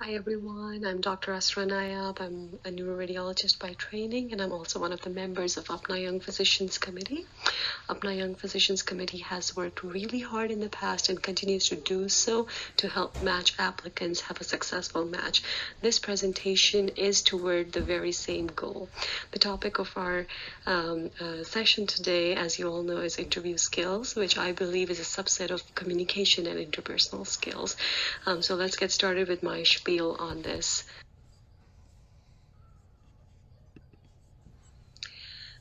Hi everyone, I'm Dr. Asra Nayab. I'm a neuroradiologist by training, and I'm also one of the members of APPNA Young Physicians Committee. APPNA Young Physicians Committee has worked really hard in the past and continues to do so to help match applicants have a successful match. This presentation is toward the very same goal. The topic of our session today, as you all know, is interview skills, which I believe is a subset of communication and interpersonal skills. So let's get started with my spiel on this.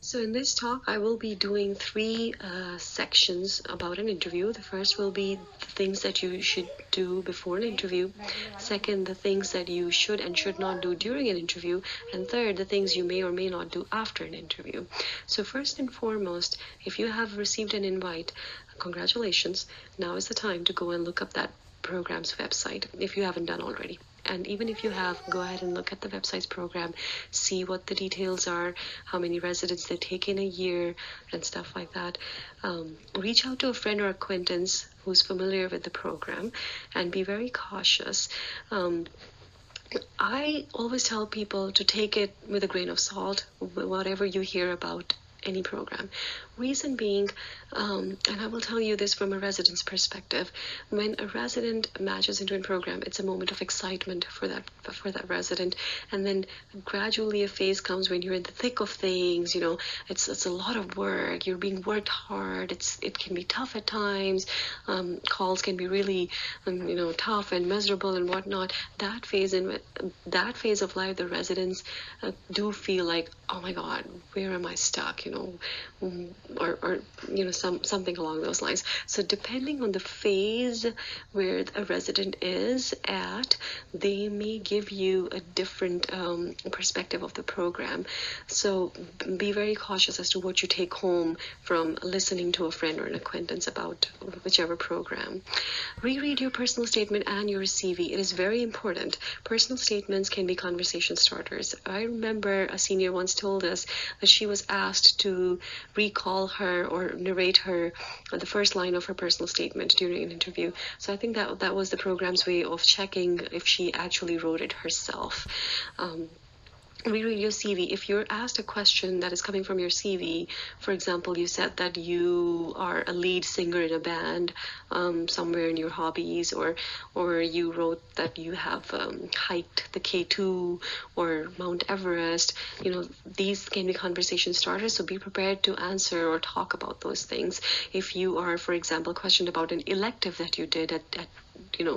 So in this talk, I will be doing three sections about an interview. The first will be the things that you should do before an interview. Second, the things that you should and should not do during an interview. And third, the things you may or may not do after an interview. So first and foremost, if you have received an invite, congratulations. Now is the time to go and look up that program's website if you haven't done already. And even if you have, go ahead and look at the website's program, see what the details are, how many residents they take in a year, and stuff like that. Reach out to a friend or acquaintance who's familiar with the program, and be very cautious. I always tell people to take it with a grain of salt, whatever you hear about any program. Reason being, and I will tell you this from a resident's perspective, when a resident matches into a program, it's a moment of excitement for that resident, and then gradually a phase comes when you're in the thick of things. It's a lot of work. You're being worked hard. It can be tough at times. Calls can be really tough and miserable and whatnot. That phase of life, the residents do feel like, oh my God, where am I stuck? Or something along those lines. So depending on the phase where a resident is at, they may give you a different perspective of the program. So be very cautious as to what you take home from listening to a friend or an acquaintance about whichever program. Reread your personal statement and your CV. It is very important. Personal statements can be conversation starters. I remember a senior once told us that she was asked to recall her or narrate her the first line of her personal statement during an interview. So I think that was the program's way of checking if she actually wrote it herself. Reread your CV. If you're asked a question that is coming from your CV, for example, you said that you are a lead singer in a band somewhere in your hobbies, or you wrote that you have hiked the K2 or Mount Everest, these can be conversation starters, so be prepared to answer or talk about those things. If you are, for example, questioned about an elective that you did at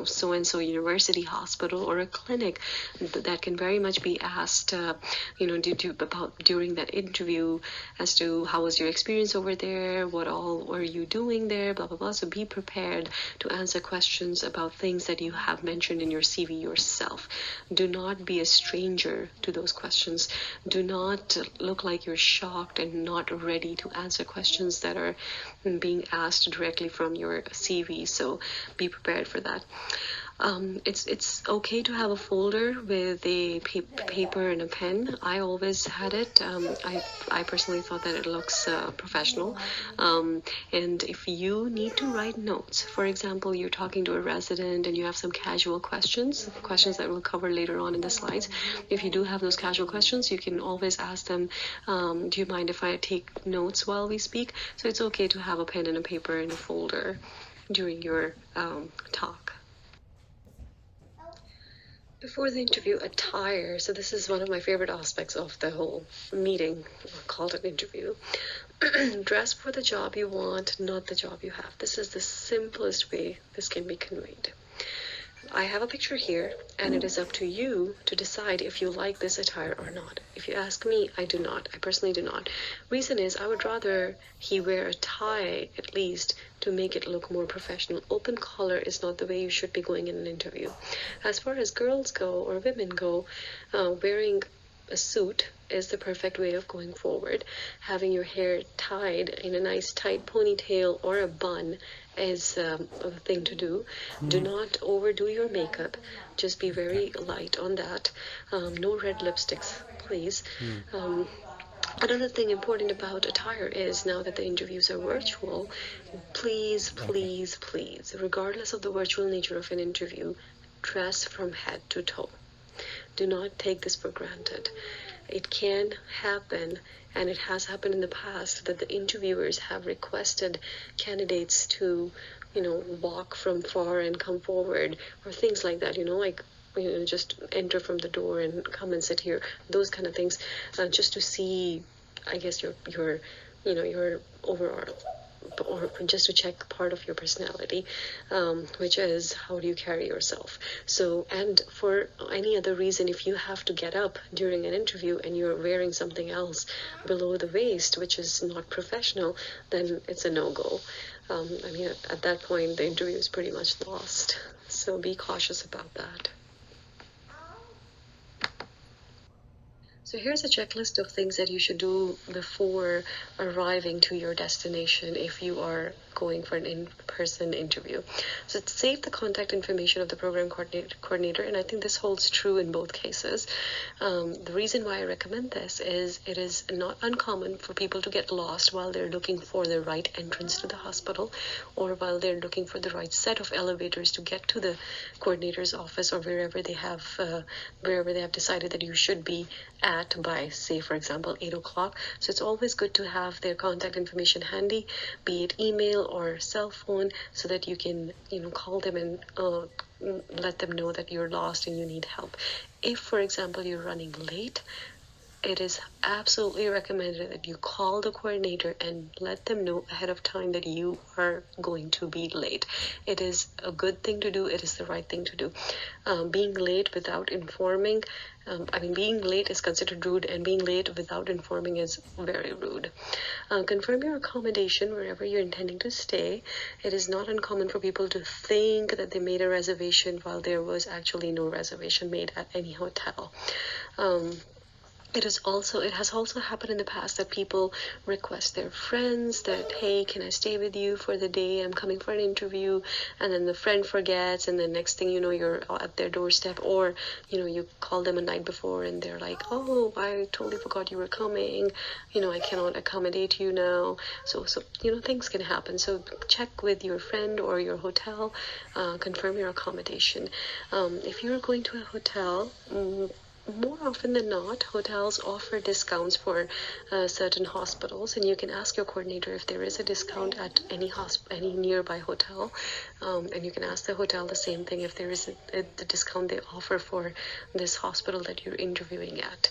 so-and-so university, hospital, or a clinic, that can very much be asked, during that interview, as to how was your experience over there, what all were you doing there, blah, blah, blah. So be prepared to answer questions about things that you have mentioned in your CV yourself. Do not be a stranger to those questions. Do not look like you're shocked and not ready to answer questions that are being asked directly from your CV. So be prepared for that. It's okay to have a folder with a paper and a pen. I always had it. I personally thought that it looks professional. And if you need to write notes, for example, you're talking to a resident and you have some casual questions that we'll cover later on in the slides. If you do have those casual questions, you can always ask them, do you mind if I take notes while we speak? So it's okay to have a pen and a paper and a folder during your talk. Before the interview, attire. So this is one of my favorite aspects of the whole meeting, called an interview. Dress for the job you want, not the job you have. This is the simplest way this can be conveyed. I have a picture here, and it is up to you to decide if you like this attire or not. If you ask me, I do not. I personally do not. Reason is, I would rather he wear a tie, at least, to make it look more professional. Open collar is not the way you should be going in an interview. As far as girls go, or women go, wearing a suit is the perfect way of going forward. Having your hair tied in a nice tight ponytail or a bun is the thing to do. Do not overdo your makeup. Just be very light on that. No red lipsticks, please. Another thing important about attire is, now that the interviews are virtual, please, regardless of the virtual nature of an interview, dress from head to toe. Do not take this for granted. It can happen, and it has happened in the past, that the interviewers have requested candidates to, walk from far and come forward, or things like that, like, just enter from the door and come and sit here, those kind of things, just to see, I guess, your overall, or just to check part of your personality, which is how do you carry yourself. So, and for any other reason, if you have to get up during an interview and you're wearing something else below the waist, which is not professional, then it's a no-go. At that point, the interview is pretty much lost. So be cautious about that. So here's a checklist of things that you should do before arriving to your destination if you are going for an in-person interview. So save the contact information of the program coordinator, and I think this holds true in both cases. The reason why I recommend this is it is not uncommon for people to get lost while they're looking for the right entrance to the hospital, or while they're looking for the right set of elevators to get to the coordinator's office, or wherever they have decided that you should be at by, say, for example, 8 o'clock. So it's always good to have their contact information handy, be it email or cell phone, so that you can, call them and let them know that you're lost and you need help. If, for example, you're running late, it is absolutely recommended that you call the coordinator and let them know ahead of time that you are going to be late. It is a good thing to do. It is the right thing to do. Being late without informing, being late is considered rude, and being late without informing is very rude. Confirm your accommodation wherever you're intending to stay. It is not uncommon for people to think that they made a reservation while there was actually no reservation made at any hotel. It has also happened in the past that people request their friends that, hey, can I stay with you for the day? I'm coming for an interview. And then the friend forgets, and the next thing you know, you're at their doorstep, or, you call them a night before and they're like, oh, I totally forgot you were coming. I cannot accommodate you now. So things can happen. So check with your friend or your hotel, confirm your accommodation. If you're going to a hotel, more often than not, hotels offer discounts for certain hospitals, and you can ask your coordinator if there is a discount at any nearby hotel, and you can ask the hotel the same thing if there is the discount they offer for this hospital that you're interviewing at.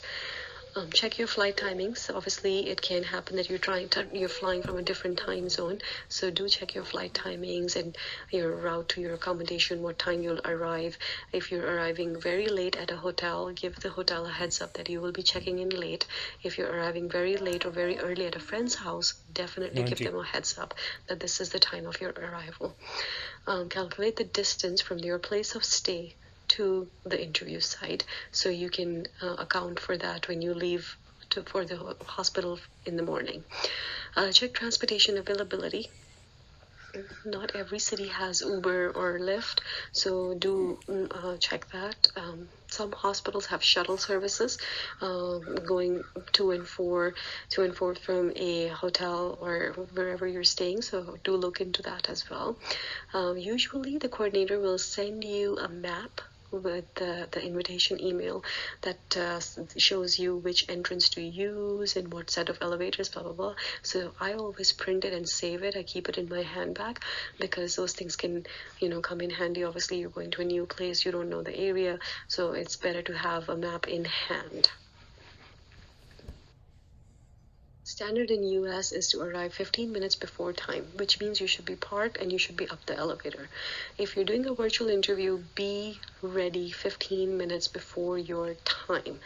Check your flight timings. Obviously, it can happen that you're flying from a different time zone. So do check your flight timings and your route to your accommodation, what time you'll arrive. If you're arriving very late at a hotel, give the hotel a heads up that you will be checking in late. If you're arriving very late or very early at a friend's house, definitely give them a heads up that this is the time of your arrival. Calculate the distance from your place of stay to the interview site, so you can account for that when you leave for the hospital in the morning. Check transportation availability. Not every city has Uber or Lyft, so do check that. Some hospitals have shuttle services going to and forth from a hotel or wherever you're staying, so do look into that as well. Usually the coordinator will send you a map with the invitation email that shows you which entrance to use and what set of elevators, blah, blah, blah. So I always print it and save it. I keep it in my handbag because those things can, come in handy. Obviously, you're going to a new place, you don't know the area, so it's better to have a map in hand. Standard in US is to arrive 15 minutes before time, which means you should be parked and you should be up the elevator. If you're doing a virtual interview, be ready 15 minutes before your time.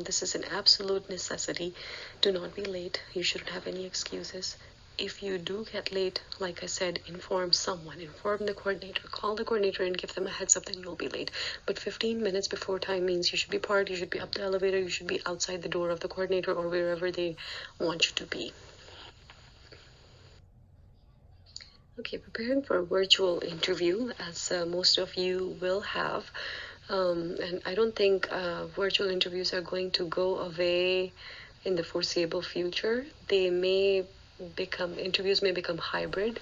This is an absolute necessity. Do not be late. You shouldn't have any excuses. If you do get late, like I said, inform someone, inform the coordinator, call the coordinator and give them a heads up that you'll be late. But 15 minutes before time means you should be parked, you should be up the elevator, you should be outside the door of the coordinator or wherever they want you to be. Okay, preparing for a virtual interview, as most of you will have. And I don't think virtual interviews are going to go away in the foreseeable future. Interviews may become hybrid,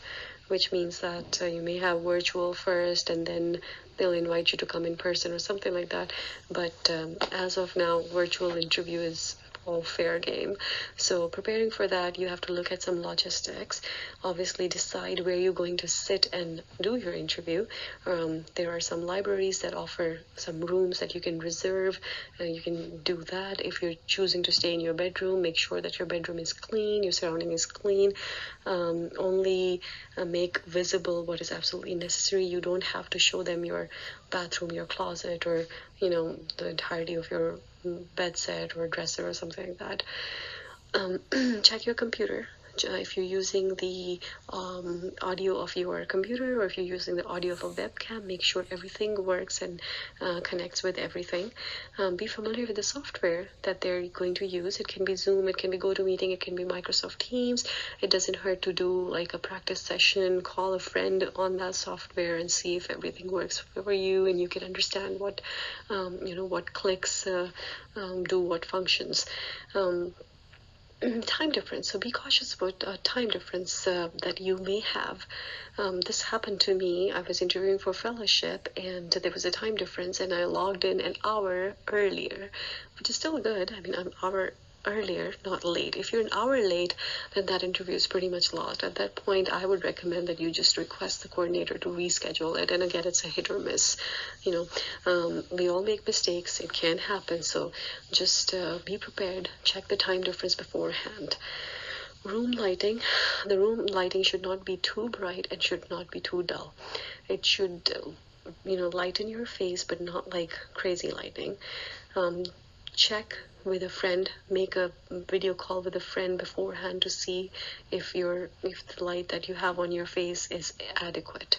which means that you may have virtual first and then they'll invite you to come in person or something like that. But as of now, virtual interview is all fair game. So preparing for that, you have to look at some logistics. Obviously, decide where you're going to sit and do your interview. There are some libraries that offer some rooms that you can reserve. You can do that. If you're choosing to stay in your bedroom, make sure that your bedroom is clean, your surrounding is clean. Only make visible what is absolutely necessary. You don't have to show them your bathroom, your closet, or the entirety of your bed set or dresser or something like that. Check your computer. If you're using the audio of your computer or if you're using the audio of a webcam, make sure everything works and connects with everything. Be familiar with the software that they're going to use. It can be Zoom, it can be GoToMeeting, it can be Microsoft Teams. It doesn't hurt to do like a practice session, call a friend on that software and see if everything works for you and you can understand what clicks do what functions. Time difference. So be cautious about time difference that you may have. This happened to me. I was interviewing for fellowship and there was a time difference and I logged in an hour earlier, which is still good. I mean, I'm an hour earlier, not late. If you're an hour late, then that interview is pretty much lost. At that point, I would recommend that you just request the coordinator to reschedule it. And again, it's a hit or miss. We all make mistakes. It can happen. So just be prepared. Check the time difference beforehand. Room lighting. The room lighting should not be too bright and should not be too dull. It should, lighten your face, but not like crazy lighting. Check with a friend, make a video call with a friend beforehand to see if the light that you have on your face is adequate.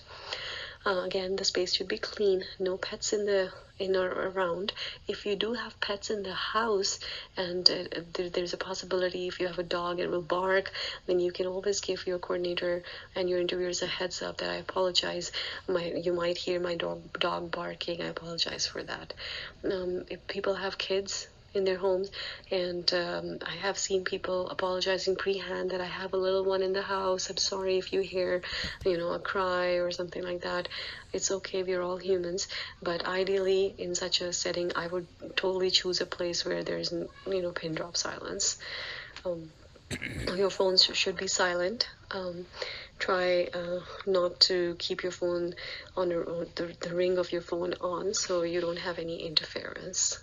Again, the space should be clean, no pets in or around. If you do have pets in the house and there's a possibility if you have a dog it will bark, then you can always give your coordinator and your interviewers a heads up that I apologize. You might hear my dog barking. I apologize for that. If people have kids in their homes, and I have seen people apologizing pre-hand that I have a little one in the house. I'm sorry if you hear, a cry or something like that. It's okay, we're all humans. But ideally, in such a setting, I would totally choose a place where there's, pin drop silence. Your phones should be silent. Try not to keep your phone on the ring of your phone on so you don't have any interference.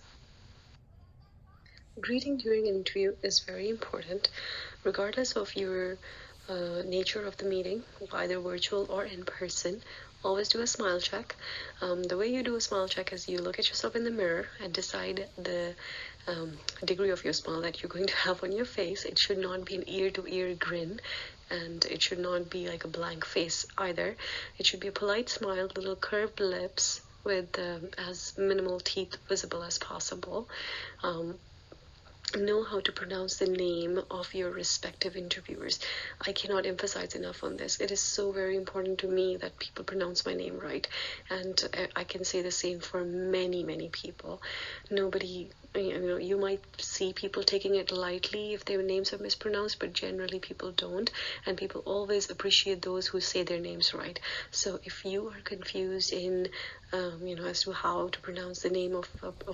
Greeting during an interview is very important, regardless of your nature of the meeting, either virtual or in person. Always do a smile check. The way you do a smile check is you look at yourself in the mirror and decide the degree of your smile that you're going to have on your face. It should not be an ear-to-ear grin, and it should not be like a blank face either. It should be a polite smile, little curved lips with as minimal teeth visible as possible. Know how to pronounce the name of your respective interviewers. I cannot emphasize enough on this. It is so very important to me that people pronounce my name right, and I can say the same for many, many people. Nobody, you might see people taking it lightly if their names are mispronounced, but generally people don't, and people always appreciate those who say their names right. So if you are confused in as to how to pronounce the name of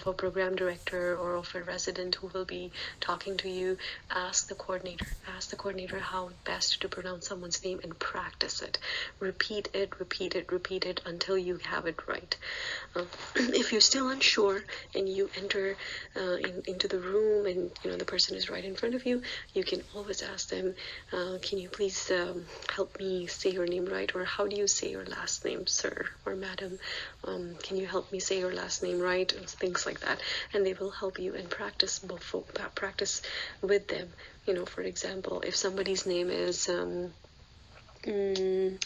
a program director or of a resident who will be talking to you, ask the coordinator. Ask the coordinator how best to pronounce someone's name and practice it. Repeat it until you have it right. If you're still unsure and you enter into the room and the person is right in front of you, you can always ask them, can you please help me say your name right, or how do you say your last name, sir or madam? Can you help me say your last name right? And things like that. And they will help you and practice with them. For example, if somebody's name is, I don't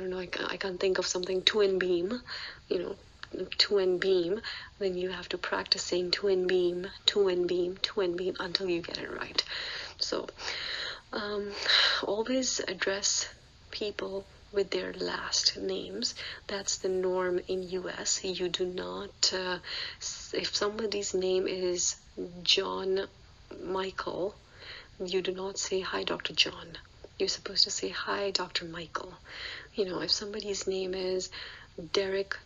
know, I can't think of something, Twin Beam, Twin Beam, then you have to practice saying Twin Beam until you get it right. So, always address people with their last names. That's the norm in US. You do not, if somebody's name is John Michael, you do not say, hi, Dr. John. you're supposed to say, "Hi, Dr. Michael." If somebody's name is Derek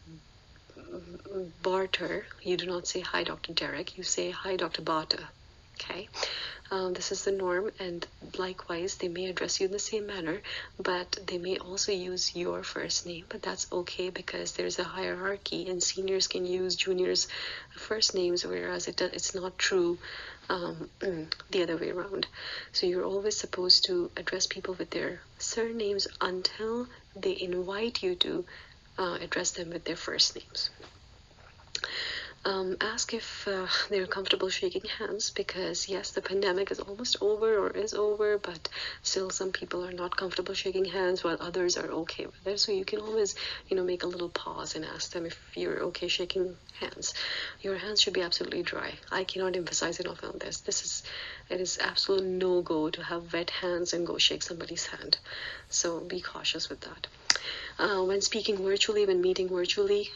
Barter, you do not say, "Hi, Dr. Derek." You say, "Hi, Dr. Barter." Okay. This is the norm, and likewise, they may address you in the same manner, but they may also use your first name. But that's okay because there's a hierarchy, and seniors can use juniors' first names, whereas it's not true the other way around. So you're always supposed to address people with their surnames until they invite you to address them with their first names. Ask if they're comfortable shaking hands, because yes, the pandemic is almost over or is over, but still some people are not comfortable shaking hands while others are okay with it. So you can always, make a little pause and ask them if you're okay shaking hands. Your hands should be absolutely dry. I cannot emphasize enough on this. It is absolute no-go to have wet hands and go shake somebody's hand. So be cautious with that. When speaking virtually, when meeting virtually,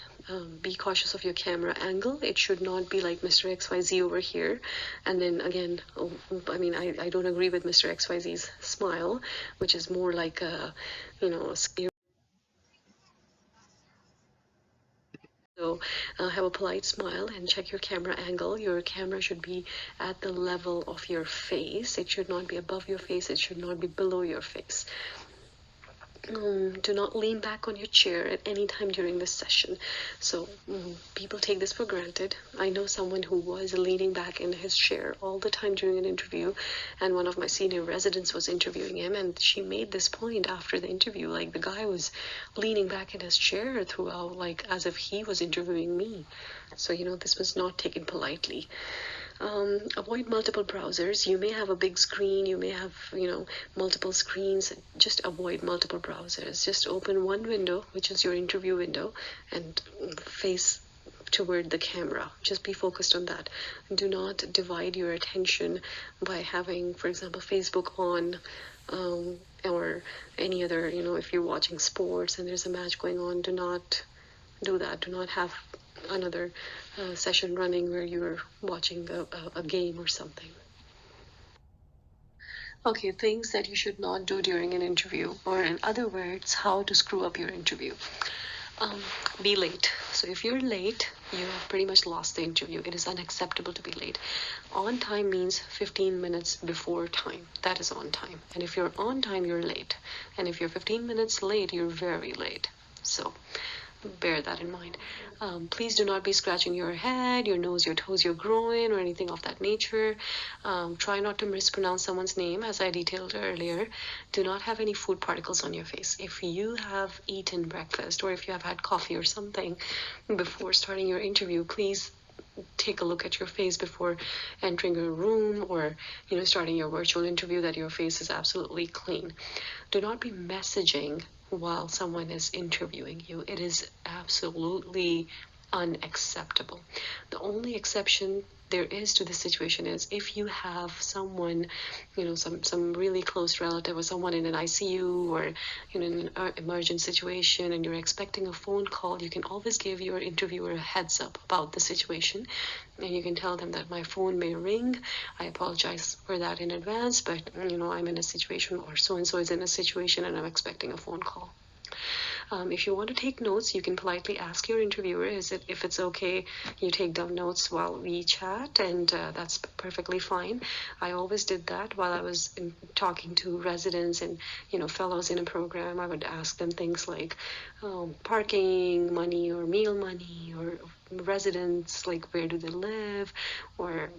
be cautious of your camera angle. It should not be like Mr. XYZ over here. And then again, I don't agree with Mr. XYZ's smile, which is more like a scary. So have a polite smile and check your camera angle. Your camera should be at the level of your face. It should not be above your face. It should not be below your face. Do not lean back on your chair at any time during this session. So people take this for granted. I know someone who was leaning back in his chair all the time during an interview, and one of my senior residents was interviewing him, and she made this point after the interview, like the guy was leaning back in his chair throughout, like as if he was interviewing me. So this was not taken politely. Avoid multiple browsers. You may have a big screen, you may have, multiple screens. Just avoid multiple browsers. Just open one window, which is your interview window, and face toward the camera. Just be focused on that. Do not divide your attention by having, for example, Facebook on, or any other, if you're watching sports and there's a match going on, do not do that. Do not have another session running where you're watching a game or something. Okay, things that you should not do during an interview, or in other words, how to screw up your interview. Be late. So if you're late, you have pretty much lost the interview. It is unacceptable to be late. On time means 15 minutes before time. That is on time. And if you're on time, you're late. And if you're 15 minutes late, you're very late. So bear that in mind. Please do not be scratching your head, your nose, your toes, your groin, or anything of that nature. Try not to mispronounce someone's name, as I detailed earlier. Do not have any food particles on your face. If you have eaten breakfast, or if you have had coffee or something before starting your interview, please take a look at your face before entering a room, or starting your virtual interview, that your face is absolutely clean. Do not be messaging while someone is interviewing you. It is absolutely unacceptable. The only exception there is to this situation is if you have someone, some really close relative or someone in an ICU or in an emergent situation, and you're expecting a phone call. You can always give your interviewer a heads up about the situation, and you can tell them that my phone may ring. I apologize for that in advance, but I'm in a situation, or so and so is in a situation, and I'm expecting a phone call. If you want to take notes, you can politely ask your interviewer if it's okay you take down notes while we chat, and that's perfectly fine. I always did that while I was talking to residents and fellows in a program. I would ask them things like parking money or meal money, or residents, like where do they live, or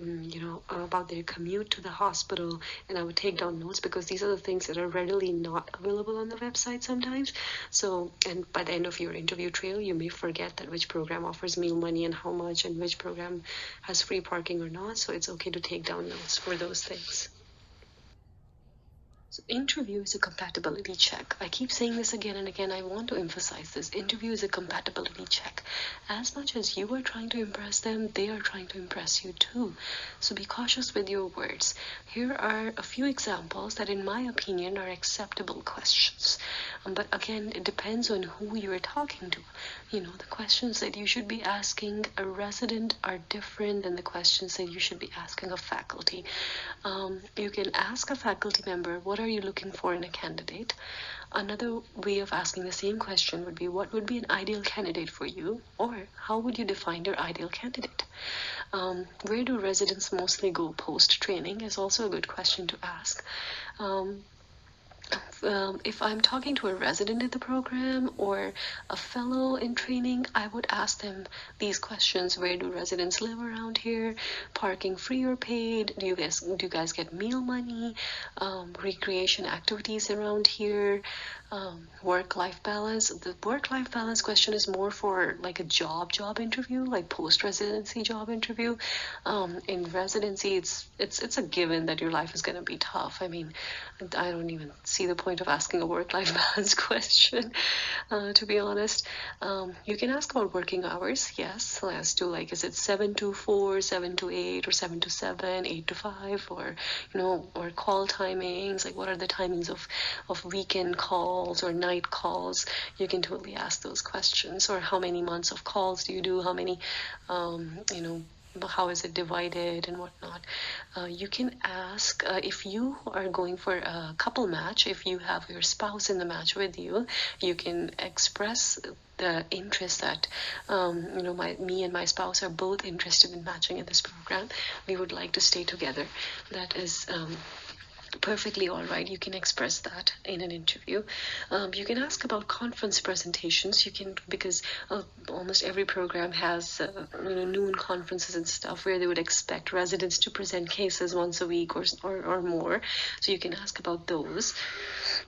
about their commute to the hospital, and I would take down notes, because these are the things that are readily not available on the website sometimes. So, and by the end of your interview trail, you may forget that which program offers meal money and how much, and which program has free parking or not. So it's okay to take down notes for those things. So interview is a compatibility check. I keep saying this again and again. I want to emphasize this. Interview is a compatibility check. As much as you are trying to impress them, they are trying to impress you too. So be cautious with your words. Here are a few examples that, in my opinion, are acceptable questions. But again, it depends on who you are talking to. The questions that you should be asking a resident are different than the questions that you should be asking a faculty. You can ask a faculty member, what are you looking for in a candidate? Another way of asking the same question would be, what would be an ideal candidate for you? Or how would you define your ideal candidate? Where do residents mostly go post-training is also a good question to ask. If I'm talking to a resident in the program or a fellow in training, I would ask them these questions. Where do residents live around here? Parking free or paid? Do you guys get meal money? Recreation activities around here? Work-life balance. The work-life balance question is more for like a job interview, like post-residency job interview. In residency, it's a given that your life is going to be tough. I mean, I don't even see the point of asking a work-life balance question, to be honest. You can ask about working hours, yes, as to like, is it 7 to 4, 7 to 8, or 7 to 7, 8 to 5, or, or call timings, like what are the timings of weekend calls or night calls? You can totally ask those questions. Or how many months of calls do you do? How many, how is it divided and whatnot? You can ask if you are going for a couple match, if you have your spouse in the match with you, you can express the interest that, me and my spouse are both interested in matching in this program. We would like to stay together. That is perfectly all right. You can express that in an interview. You can ask about conference presentations. You can, because almost every program has noon conferences and stuff where they would expect residents to present cases once a week or more. So you can ask about those.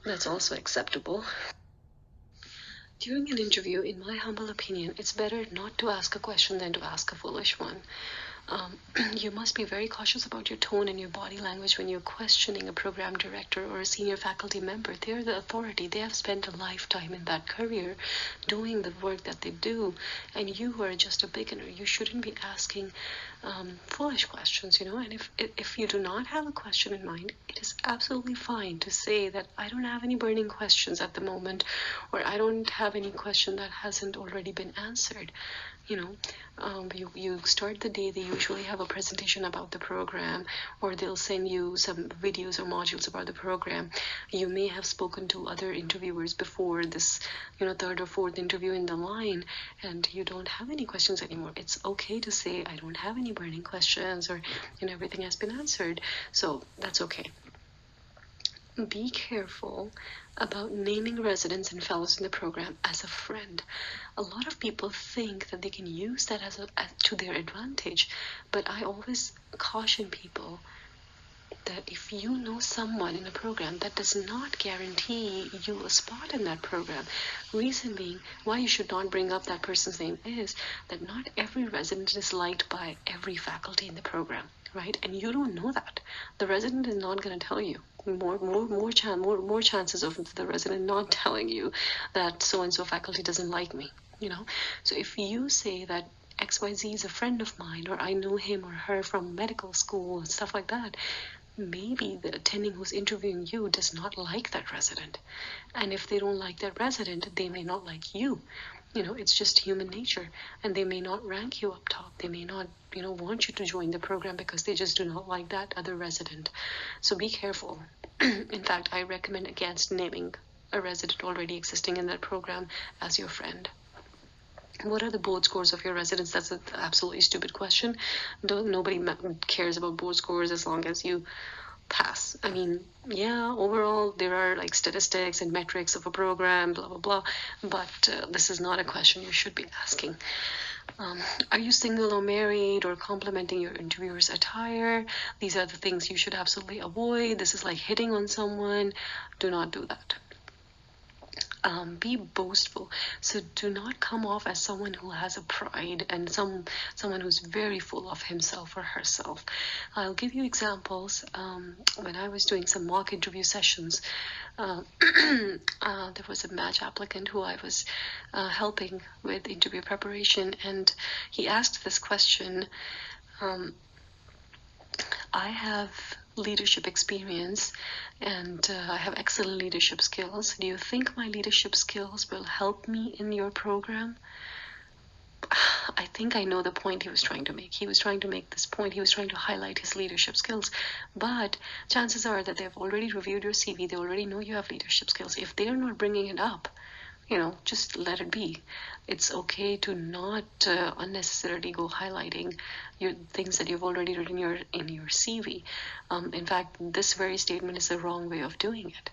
That's also acceptable. During an interview, in my humble opinion, it's better not to ask a question than to ask a foolish one. You must be very cautious about your tone and your body language when you're questioning a program director or a senior faculty member. They're the authority. They have spent a lifetime in that career doing the work that they do, and you are just a beginner. You shouldn't be asking foolish questions, and if you do not have a question in mind, it is absolutely fine to say that I don't have any burning questions at the moment, or I don't have any question that hasn't already been answered. You start the day, they usually have a presentation about the program, or they'll send you some videos or modules about the program. You may have spoken to other interviewers before this, third or fourth interview in the line, and you don't have any questions anymore. It's okay to say, I don't have any burning questions, or, everything has been answered. So that's okay. Be careful about naming residents and fellows in the program as a friend. A lot of people think that they can use that to their advantage, but I always caution people that if you know someone in a program, that does not guarantee you a spot in that program. Reason being, why you should not bring up that person's name is that not every resident is liked by every faculty in the program, right? And you don't know that. The resident is not going to tell you. More chances of the resident not telling you that so-and-so faculty doesn't like me, So if you say that XYZ is a friend of mine, or I know him or her from medical school and stuff like that, maybe the attending who's interviewing you does not like that resident. And if they don't like that resident, they may not like you. It's just human nature. And they may not rank you up top. They may not, want you to join the program because they just do not like that other resident. So be careful. In fact, I recommend against naming a resident already existing in that program as your friend. What are the board scores of your residents? That's an absolutely stupid question. Nobody cares about board scores as long as you pass. I mean, yeah, overall there are like statistics and metrics of a program, blah, blah, blah, but this is not a question you should be asking. Are you single or married, or complimenting your interviewer's attire? These are the things you should absolutely avoid. This is like hitting on someone. Do not do that. Be boastful. So do not come off as someone who has a pride and someone who's very full of himself or herself. I'll give you examples. When I was doing some mock interview sessions, there was a match applicant who I was helping with interview preparation, and he asked this question. I have leadership experience and I have excellent leadership skills. Do you think my leadership skills will help me in your program? I think I know the point he was trying to make. He was trying to make this point. He was trying to highlight his leadership skills. But chances are that they've already reviewed your CV. They already know you have leadership skills. If they're not bringing it up, just let it be. It's okay to not unnecessarily go highlighting your things that you've already written in your CV. In fact, this very statement is the wrong way of doing it.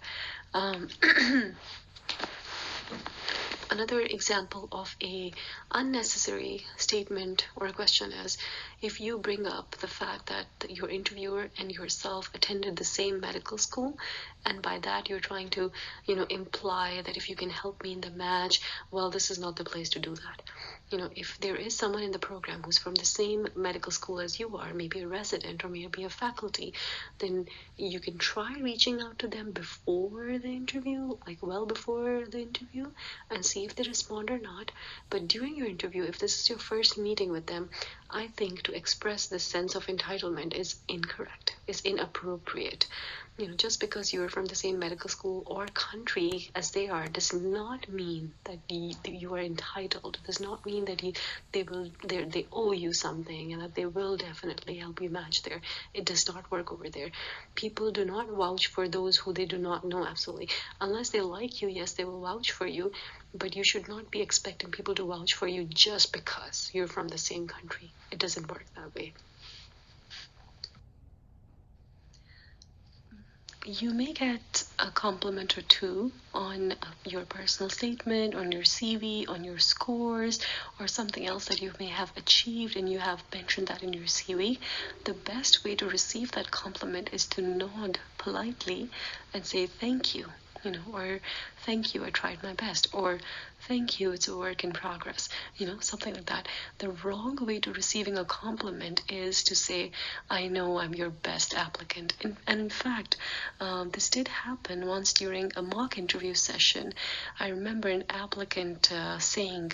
Another example of a unnecessary statement or a question is if you bring up the fact that your interviewer and yourself attended the same medical school, and by that you're trying to, imply that if you can help me in the match, well, this is not the place to do that. If there is someone in the program who's from the same medical school as you are, maybe a resident or maybe a faculty, then you can try reaching out to them before the interview, like well before the interview, and see if they respond or not. But during your interview, if this is your first meeting with them, I think to express this sense of entitlement is incorrect, is inappropriate. Just because you're from the same medical school or country as they are does not mean that you are entitled. Does not mean that they owe you something and that they will definitely help you match there. It does not work over there. People do not vouch for those who they do not know, absolutely. Unless they like you, yes, they will vouch for you, but you should not be expecting people to vouch for you just because you're from the same country. It doesn't work that way. You may get a compliment or two on your personal statement, on your CV, on your scores, or something else that you may have achieved and you have mentioned that in your CV. The best way to receive that compliment is to nod politely and say thank you. Or thank you, I tried my best, or thank you, it's a work in progress, something like that. The wrong way to receiving a compliment is to say, I know I'm your best applicant. And in fact, this did happen once during a mock interview session. I remember an applicant saying,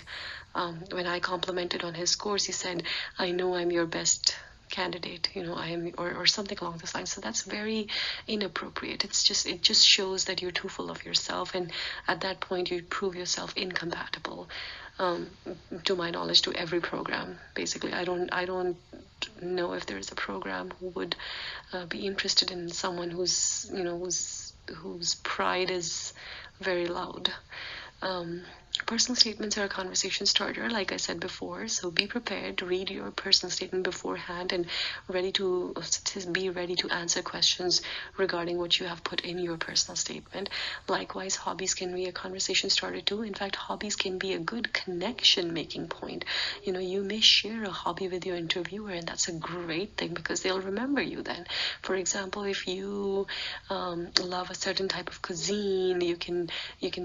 when I complimented on his scores, he said, I know I'm your best candidate, I am, or something along those lines. So that's very inappropriate. It just shows that you're too full of yourself, and at that point you prove yourself incompatible, to my knowledge, to every program. Basically, I don't know if there's a program who would be interested in someone whose pride is very loud. Personal statements are a conversation starter, like I said before, so be prepared to read your personal statement beforehand and be ready to answer questions regarding what you have put in your personal statement. Likewise, hobbies can be a conversation starter too. In fact, hobbies can be a good connection making point. You may share a hobby with your interviewer, and that's a great thing because they'll remember you then. For example, if you love a certain type of cuisine, you can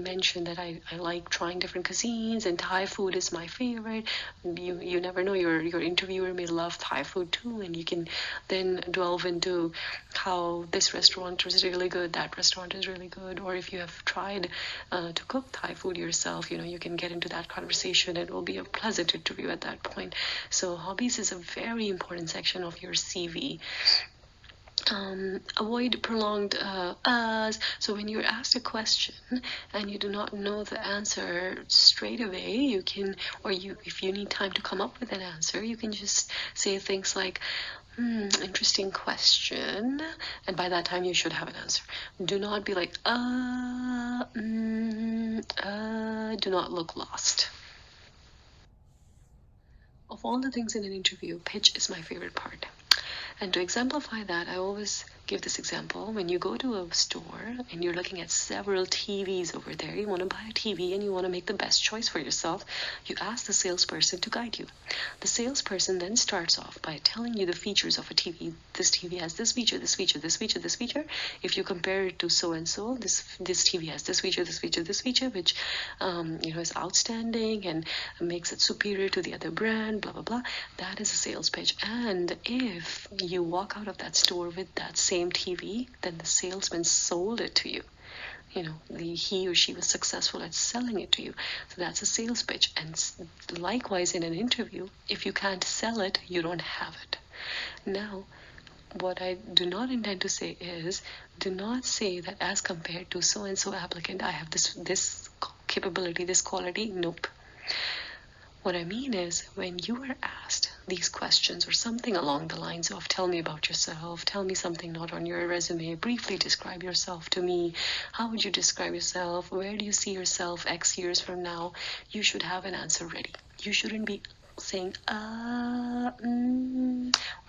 mention that I like trying different cuisines, and Thai food is my favorite. You never know, your interviewer may love Thai food too, and you can then delve into how this restaurant is really good, that restaurant is really good, or if you have tried to cook Thai food yourself, you can get into that conversation. It will be a pleasant interview at that point. So hobbies is a very important section of your CV. Avoid prolonged uhs. So when you're asked a question and you do not know the answer straight away, if you need time to come up with an answer, you can just say things like, interesting question, and by that time you should have an answer. Do not be like, do not look lost. Of all the things in an interview, pitch is my favorite part. And to exemplify that, I always give this example. When you go to a store and you're looking at several TVs over there, you want to buy a TV and you want to make the best choice for yourself, you ask the salesperson to guide you. The salesperson then starts off by telling you the features of a TV. This TV has this feature, this feature, this feature, this feature. If you compare it to so-and-so, this TV has this feature, this feature, this feature, which is outstanding and makes it superior to the other brand, blah, blah, blah. That is a sales pitch. And if you walk out of that store with that same TV, then the salesman sold it to you. He or she was successful at selling it to you. So that's a sales pitch. And likewise in an interview, if you can't sell it, you don't have it. Now, what I do not intend to say is, do not say that as compared to so-and-so applicant, I have this capability, this quality. Nope. What I mean is, when you are asked these questions or something along the lines of, tell me about yourself, tell me something not on your resume, briefly describe yourself to me, how would you describe yourself, where do you see yourself X years from now, you should have an answer ready. You shouldn't be saying, or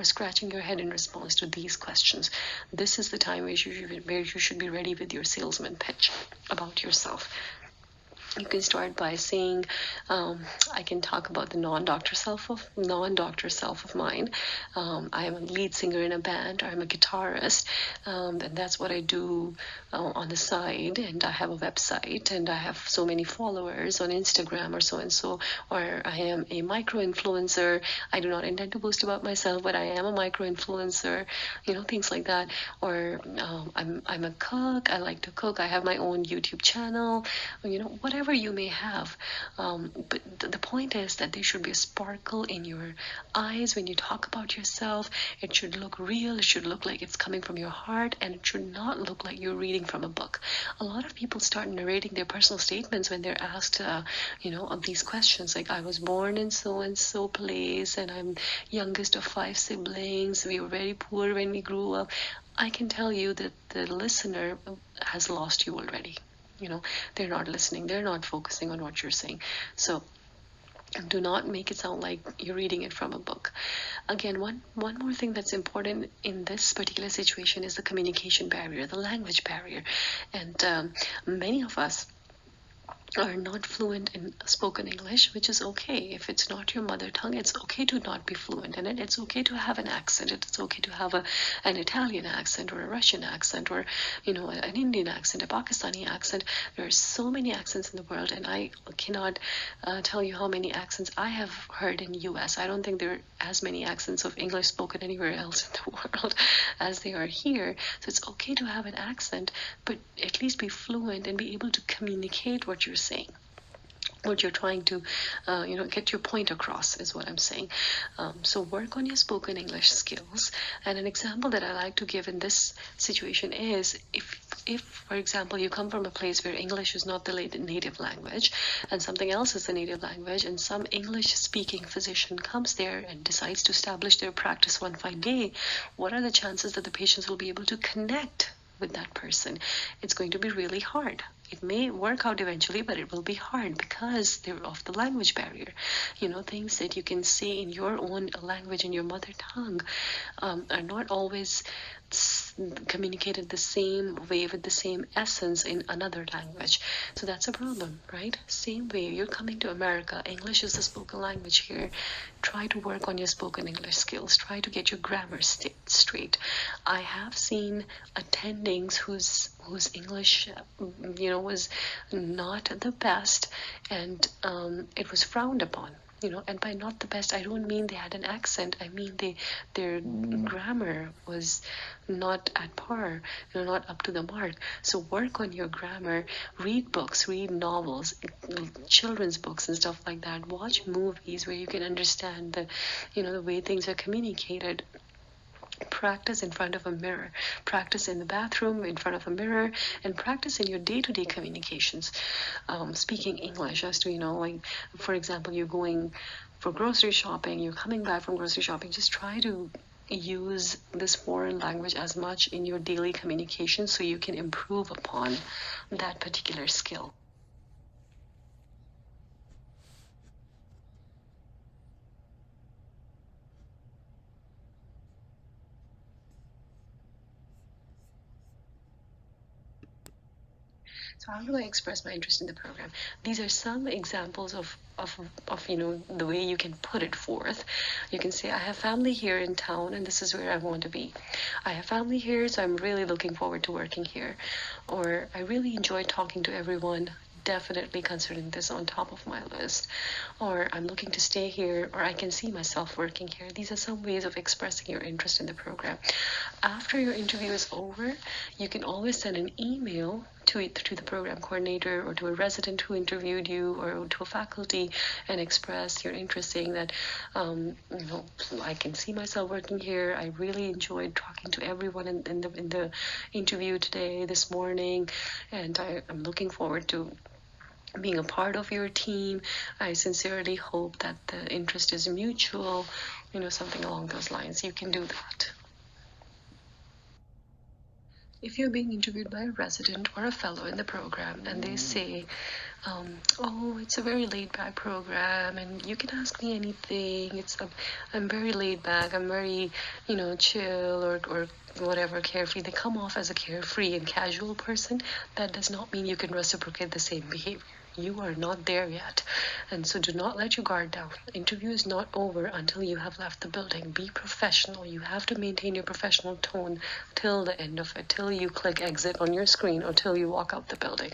scratching your head in response to these questions. This is the time where you should be ready with your salesman pitch about yourself. You can start by saying, I can talk about the non-doctor self of mine. I am a lead singer in a band, or I'm a guitarist, and that's what I do on the side. And I have a website, and I have so many followers on Instagram, or so and so. Or I am a micro-influencer. I do not intend to boast about myself, but I am a micro-influencer. Things like that. Or I'm a cook. I like to cook. I have my own YouTube channel. Whatever you may have, but the point is that there should be a sparkle in your eyes when you talk about yourself. It should look real. It should look like it's coming from your heart, and it should not look like you're reading from a book. A lot of people start narrating their personal statements when they're asked of these questions, like, I was born in so and so place, and I'm youngest of 5 siblings, we were very poor when we grew up. I can tell you that the listener has lost you already. They're not listening. They're not focusing on what you're saying. So do not make it sound like you're reading it from a book. Again, one more thing that's important in this particular situation is the communication barrier, the language barrier. And many of us are not fluent in spoken English, which is okay. If it's not your mother tongue, it's okay to not be fluent in it. It's okay to have an accent. It's okay to have an Italian accent, or a Russian accent, or an Indian accent, a Pakistani accent. There are so many accents in the world, and I cannot tell you how many accents I have heard in the US. I don't think there are as many accents of English spoken anywhere else in the world as they are here. So it's okay to have an accent, but at least be fluent and be able to communicate what you're saying, what you're trying to get your point across, is what I'm saying. So work on your spoken English skills. And an example that I like to give in this situation is, if for example you come from a place where English is not the native language and something else is the native language, and some English speaking physician comes there and decides to establish their practice one fine day, what are the chances that the patients will be able to connect with that person? It's going to be really hard. It may work out eventually, but it will be hard because they're of the language barrier. Things that you can say in your own language, in your mother tongue, are not always communicated the same way with the same essence in another language. So that's a problem, right? Same way, you're coming to America, English is the spoken language here. Try to work on your spoken English skills. Try to get your grammar straight. I have seen attendings whose English was not the best, and it was frowned upon. And by not the best, I don't mean they had an accent. I mean their grammar was not at par, not up to the mark. So work on your grammar. Read books, read novels, children's books and stuff like that. Watch movies where you can understand the way things are communicated. Practice in front of a mirror. Practice in the bathroom in front of a mirror, and practice in your day-to-day communications. Speaking English, as to, like, for example, you're going for grocery shopping, you're coming back from grocery shopping, just try to use this foreign language as much in your daily communication so you can improve upon that particular skill. So how do I express my interest in the program? These are some examples of the way you can put it forth. You can say, I have family here in town, and this is where I want to be. I have family here, so I'm really looking forward to working here. Or I really enjoy talking to everyone. Definitely considering this on top of my list. Or I'm looking to stay here, or I can see myself working here. These are some ways of expressing your interest in the program. After your interview is over, you can always send an email to the program coordinator, or to a resident who interviewed you, or to a faculty, and express your interest, saying that I can see myself working here. I really enjoyed talking to everyone in the interview this morning, and I'm looking forward to being a part of your team. I sincerely hope that the interest is mutual, something along those lines. You can do that. If you're being interviewed by a resident or a fellow in the program and they say, oh, it's a very laid back program and you can ask me anything, I'm very laid back, I'm very, chill or whatever, carefree, they come off as a carefree and casual person, that does not mean you can reciprocate the same behavior. You are not there yet. And so do not let your guard down. Interview is not over until you have left the building. Be professional. You have to maintain your professional tone till the end of it, till you click exit on your screen or till you walk out the building.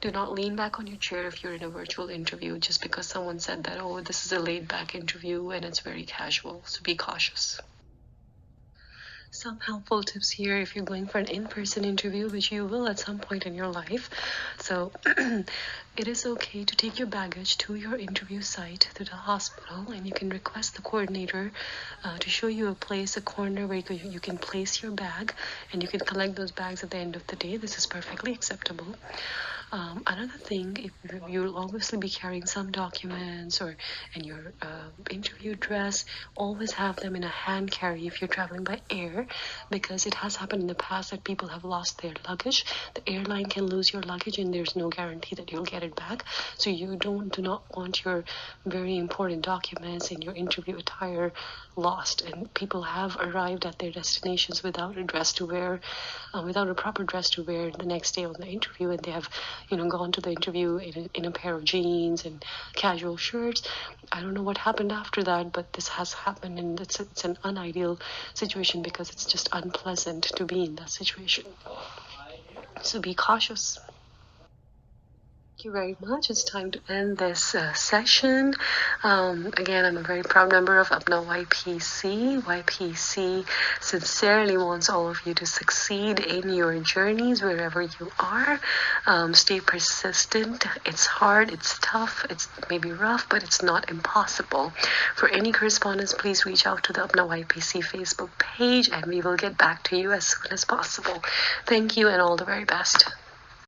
Do not lean back on your chair if you're in a virtual interview just because someone said that, oh, this is a laid back interview and it's very casual. So be cautious. Some helpful tips here if you're going for an in-person interview, which you will at some point in your life. So it is okay to take your baggage to your interview site, to the hospital, and you can request the coordinator to show you a corner where you can place your bag, and you can collect those bags at the end of the day. This is perfectly acceptable. Another thing, you'll obviously be carrying some documents and your interview dress, always have them in a hand carry if you're traveling by air, because it has happened in the past that people have lost their luggage. The airline can lose your luggage and there's no guarantee that you'll get it back. So you do not want your very important documents and your interview attire lost. And people have arrived at their destinations without a dress to wear, without a proper dress to wear the next day on the interview, and they have gone to the interview in a pair of jeans and casual shirts. I don't know what happened after that, but this has happened, and it's an unideal situation because it's just unpleasant to be in that situation. So be cautious. Thank you very much. It's time to end this session. Again, I'm a very proud member of APPNA YPC. YPC sincerely wants all of you to succeed in your journeys wherever you are. Stay persistent. It's hard, it's tough, it's maybe rough, but it's not impossible. For any correspondence, please reach out to the APPNA YPC Facebook page and we will get back to you as soon as possible. Thank you and all the very best.